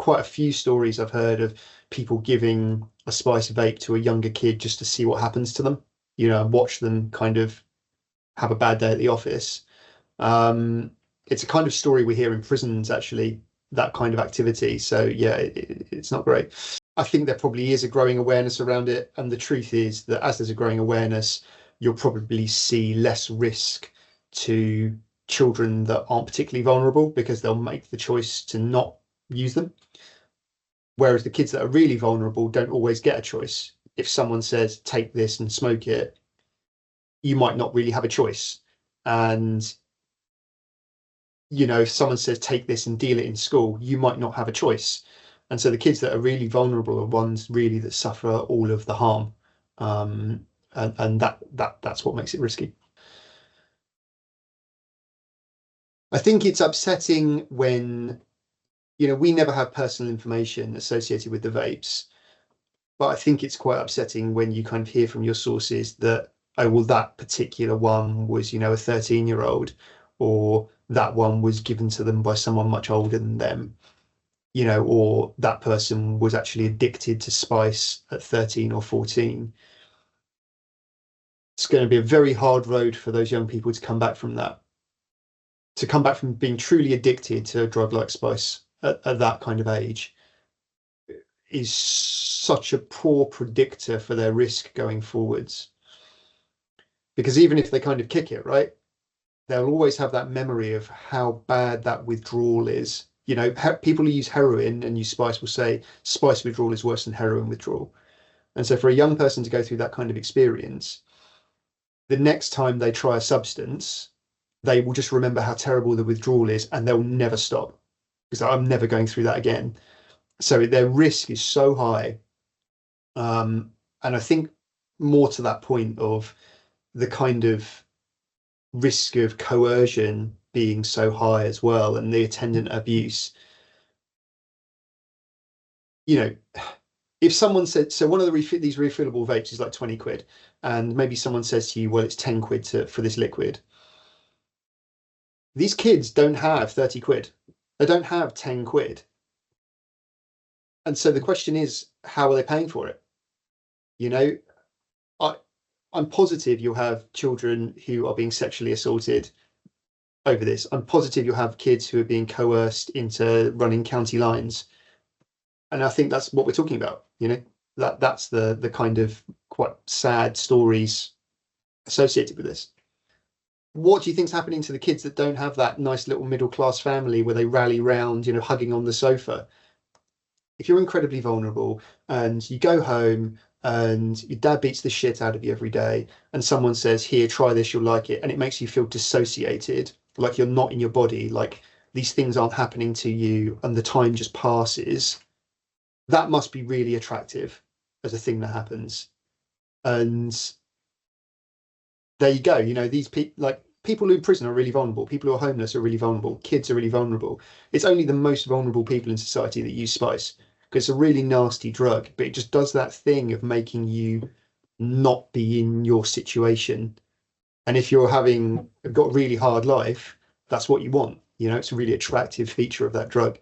quite a few stories I've heard of people giving a spice vape to a younger kid just to see what happens to them, and watch them kind of have a bad day at the office. It's a kind of story we hear in prisons, actually, that kind of activity. So yeah, it's not great. I think there probably is a growing awareness around it, and the truth is that as there's a growing awareness, you'll probably see less risk to children that aren't particularly vulnerable because they'll make the choice to not use them. Whereas the kids that are really vulnerable don't always get a choice. If someone says, take this and smoke it, you might not really have a choice. And, if someone says, take this and deal it in school, you might not have a choice. And so the kids that are really vulnerable are ones really that suffer all of the harm. And that's what makes it risky. I think it's upsetting when, we never have personal information associated with the vapes, but I think it's quite upsetting when you kind of hear from your sources that, oh, well, that particular one was, a 13-year-old, or that one was given to them by someone much older than them, or that person was actually addicted to spice at 13 or 14. It's going to be a very hard road for those young people to come back from that, to come back from being truly addicted to a drug like spice at that kind of age is such a poor predictor for their risk going forwards. Because even if they kind of kick it, right, they'll always have that memory of how bad that withdrawal is. People who use heroin and use spice will say spice withdrawal is worse than heroin withdrawal. And so for a young person to go through that kind of experience, the next time they try a substance, they will just remember how terrible the withdrawal is and they'll never stop because I'm never going through that again. So their risk is so high. And I think more to that point of the kind of risk of coercion being so high as well, and the attendant abuse. If someone said, so one of these refillable vapes is like 20 quid, and maybe someone says to you, well, it's 10 quid for this liquid. These kids don't have 30 quid. They don't have 10 quid. And so the question is, how are they paying for it? I'm positive you'll have children who are being sexually assaulted over this. I'm positive you'll have kids who are being coerced into running county lines. And I think that's what we're talking about, that's the kind of quite sad stories associated with this. What do you think's happening to the kids that don't have that nice little middle class family where they rally round, hugging on the sofa? If you're incredibly vulnerable and you go home and your dad beats the shit out of you every day and someone says, here, try this, you'll like it, and it makes you feel dissociated, like you're not in your body, like these things aren't happening to you and the time just passes, that must be really attractive as a thing that happens. And there you go. These people, like people in prison are really vulnerable. People who are homeless are really vulnerable. Kids are really vulnerable. It's only the most vulnerable people in society that use spice because it's a really nasty drug, but it just does that thing of making you not be in your situation. And if you're got a really hard life, that's what you want. It's a really attractive feature of that drug.